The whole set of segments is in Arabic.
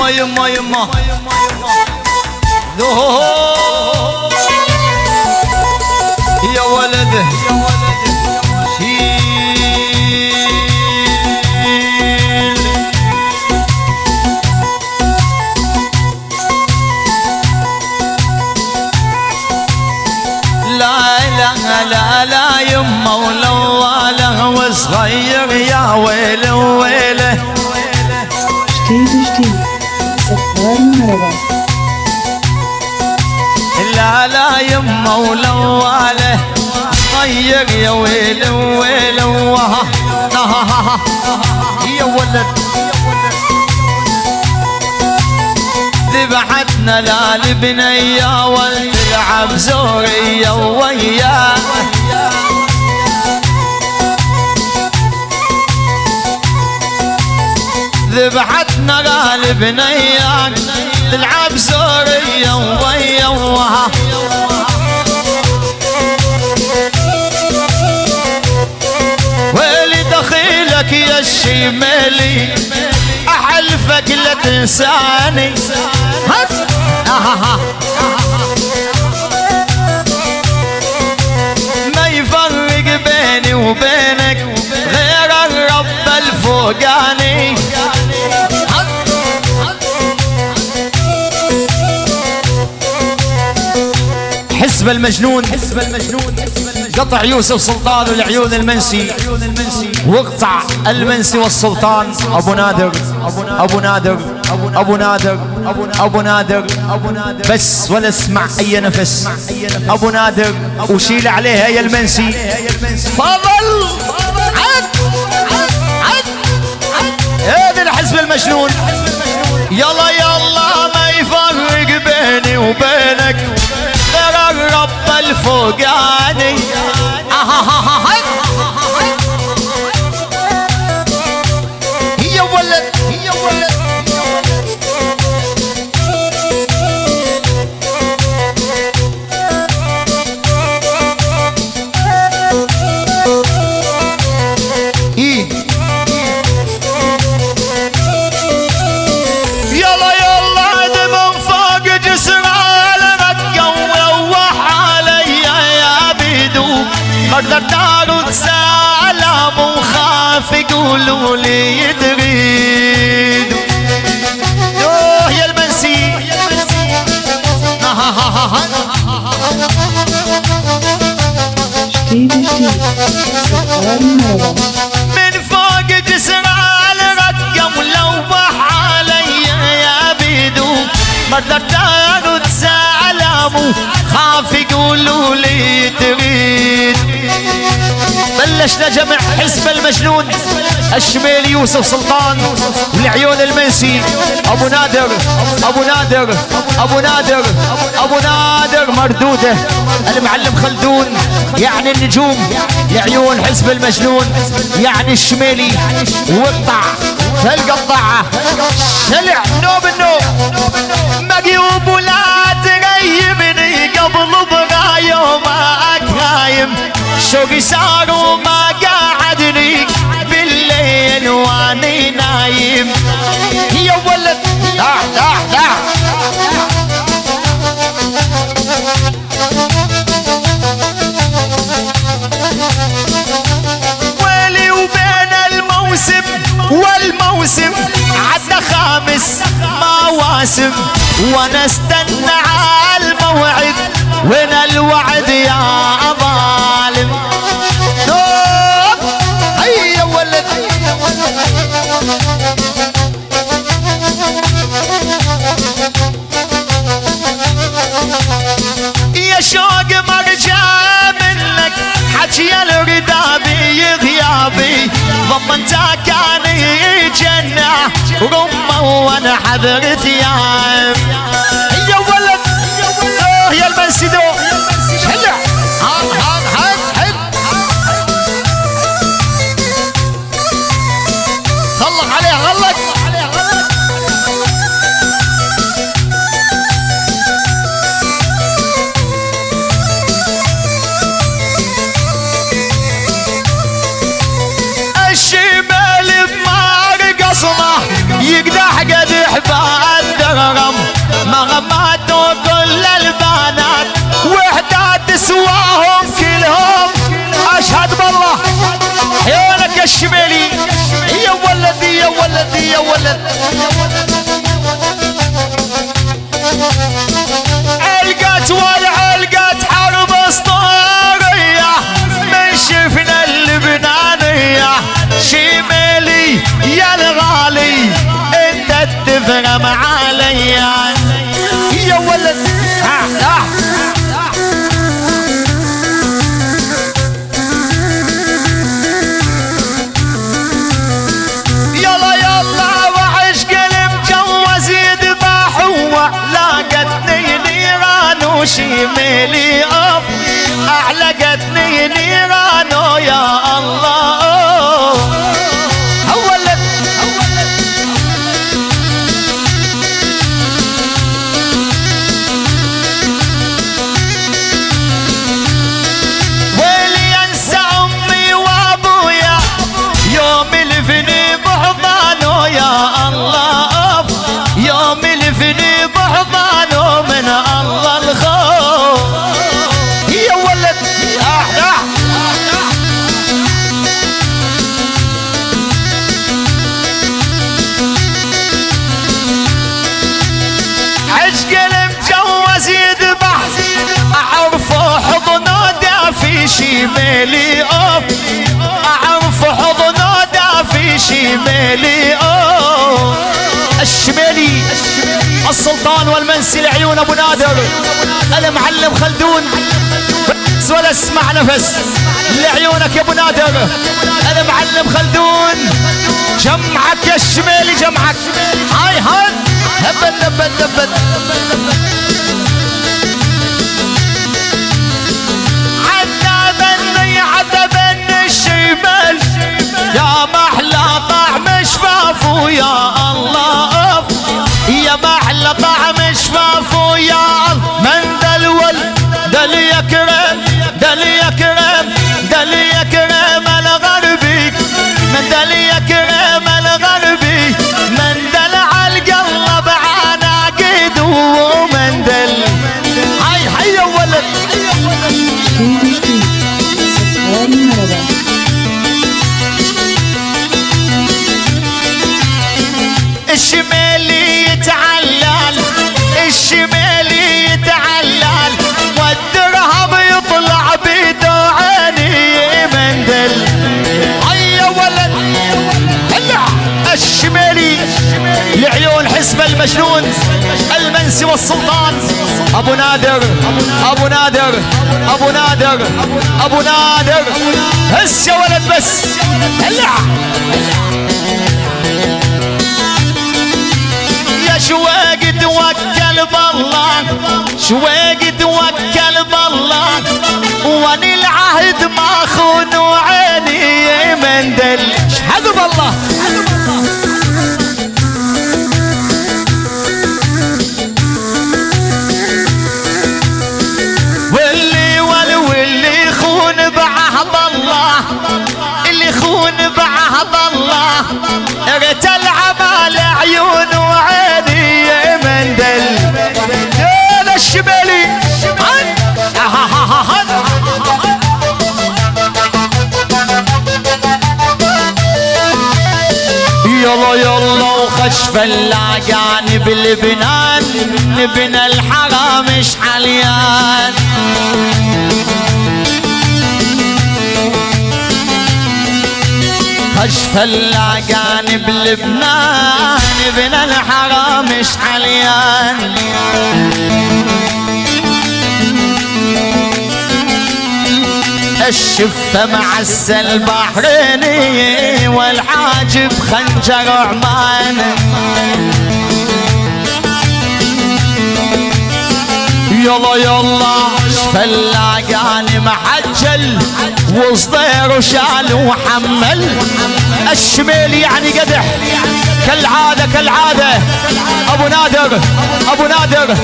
يما يما يا ولده لا لا يما ولواله وصغير يا ويله ويله لا لا يما ولواله صغير يا ويله ويله يا ولد ذبحتنا لا البنية والتلعب زورية وياه ذبحتنا لا البنية تلعب زورية وياه ويلي دخيلك يا الشمالي أحلفك لا تنساني ما يفرق بيني وبينك غير الرب الفوقاني حسب المجنون قطع يوسف سلطان والعيون المنسي واقطع المنسي والسلطان ابو نادر ابو نادر ابو نادر ابو نادر بس ولا اسمع اي نفس ابو نادر وشيل عليها يا المنسي فضل هذا الحزب المجنون يلا يلا ما يفرق بيني وبينك غير الرب الفوقاني يا ولد يا ولد يلا يلا دم فوق جسر على مكة وروح علي يا بيدو قدرت ارد سلام وخاف يقولوا لي تريد يوه يا المنسي من فوق جسر على رقم ولوح علي يا بيدو ما قدرت ارد سلام خاف يقولوا لي تريد بلشنا جمع حزب المجنون الشميلي يوسف سلطان والعيون المنسي ابو نادر ابو نادر ابو نادر ابو نادر مردوده المعلم خلدون يعني النجوم لعيون حزب المجنون يعني الشميلي وقطع القطعه شلع نوب النوب مقيوب ولا تغيبني قبل بغا يومك هايم شوقي صار وما قاعدني بالليل واني نايم يا ولد دع دع دع ويلي وبين الموسم والموسم عدى 5 مواسم وانا استنى على الموعد وين الوعد يا ظالم هيا ولد يا شوق مرجع منك حكي الردابي غيابي ضمنتك كان جنة رمى وانا حضرت يا ولد يا المنسي دو شلع غلق عليه غلق الشمال بمار قصمه يقدح قدح بعد وكل البنات وحدات تسواهم كلهم. اشهد بالله عيونك يا الشمالي يا ولدي يا ولدي يا ولد. علقت والعلقت حرب اسطورية من شفنا اللبنانية. شمالي يا الغالي انت تفهم عليا يا ولد. يلا يلا وعشق المجوز يذبح ولاقتني نيران وشمالي اوف اعلقتني نيران يا الله. هولد ويلي انسى امي وابويا يوم الفني بحضانه يا الله. يوم الفني بحضانه من الله الخوف يا ولد. عشق المجوز يذبح اعرفه حضنه دافي شمالي اوف اعرف حضنه دافي شمالي اوف. الشمالي السلطان والمنسي العيون ابو نادر المعلم خلدون بس ولا اسمع نفس لعيونك يا ابو نادر المعلم خلدون. جمعك يا الشمالي جمعك. هاي هاي هبل هبل هبل. عتبني عتبني الشمال يا محلى طعم شفافه يا الله. يا محلى طعم شفافه يا من دلول دل يكرم دل يكرم دل يكرم الغربي من دل يكرم الغربي من دل على القلب عناقد ومن دل. هاي هاي يا ولد. الشمالي يتعلل الشمالي يتعلل والدرهم يطلع بيده عيني من دل. هاي يا ولد. هلا الشمالي لعيون حزب المجنون المنسي والسلطان ابو نادر ابو نادر ابو نادر ابو نادر. هس يا ولد بس. هلا يا شواق توكل بالله شواق توكل بالله واني العهد ما خونوا عيني من دل. اشهد بالله. واللي يخون بعهد الله اللي يخون بعهد الله اغتل عمال عيون وعيني من دل. يا الشمالي يلا يلا وخشف اللاقاني بالبنان نبنى الحرام مش حليان. خشف اللاقاني بلبنان نبنى الحرام مش حليان. الشفة معسل البحريني والحاجب خنجر عمان. يلا يلا فلاقاني محجل وصدير وشال وحمل. الشمال يعني قدح كالعادة كالعادة. ابو نادر ابو نادر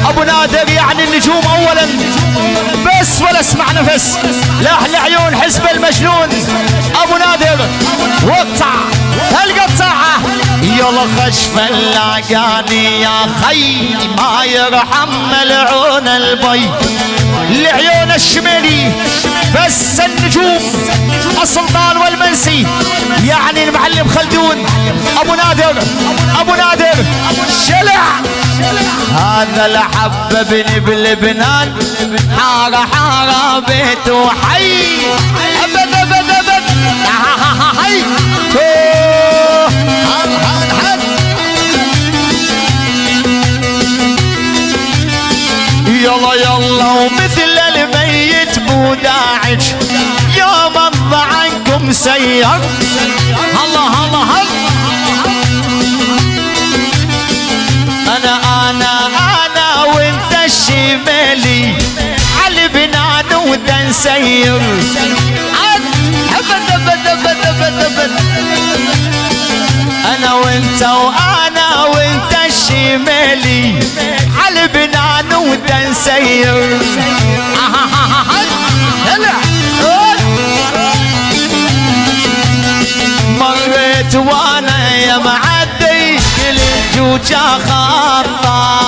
ابو نادر يعني النجوم اولا بس ولا اسمع نفس. لاحلى عيون حزب المجنون ابو نادر وقطع القطعة يلا خش فلاقاني يا خي ما يرحم ملعون البي لعيون الشمالي بس النجوم السلطان والمنسي يعني المعلم خلدون ابو نادر شلع هذا الحببني بلبنان حارة بيته حي ابد ابد ابد حي يلا يلا ومثل الميت بوداعج يوم اضع عنكم سير الله الله الله انا وانت الشمالي على بنان وتنسير ابد ابد ابد ابد ابد انا وانت الشمالي على بنان وتنسير مريت وانا يا معدي كل الجوجة خطا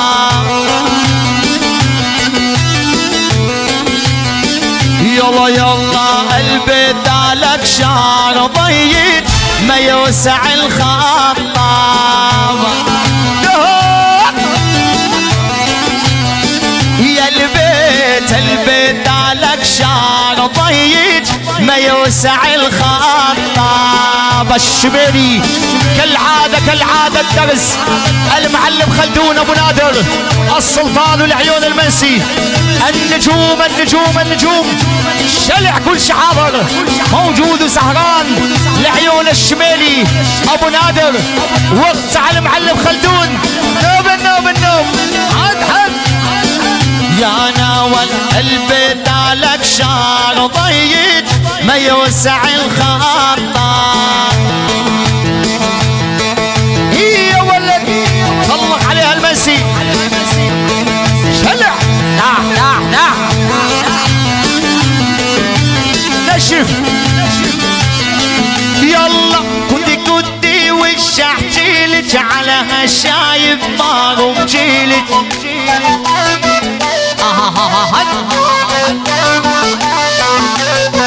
يلا يلا البيت لك شعر ضيق ما يوسع الخطاب يا البيت لك شعر ضيق ما يوسع الخطاب الشمالي كالعادة الدرس المعلم خلدون ابو نادر السلطان والعيون المنسي النجوم شلع كل شحاضر موجود وسهران لعيون الشمالي ابو نادر وقت على المعلم خلدون نوم عد يا ناول البيت لك شعر ضيق ما يوسع الخطا يا ولد طلق عليها المنسي شلع نشف يلا كدي وش احكيلك على هالشايب طار وبجيلك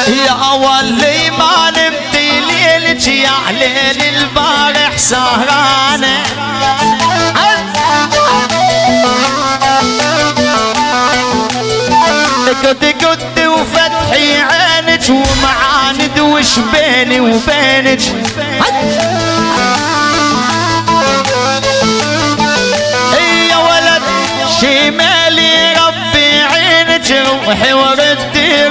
يا ولي ما نبدي ليلك يا ليل البارح سهرانه كدي وفتحي عينك ومعاند وش بيني وبينك يا ولد شمالي ربي عينك روحي وردي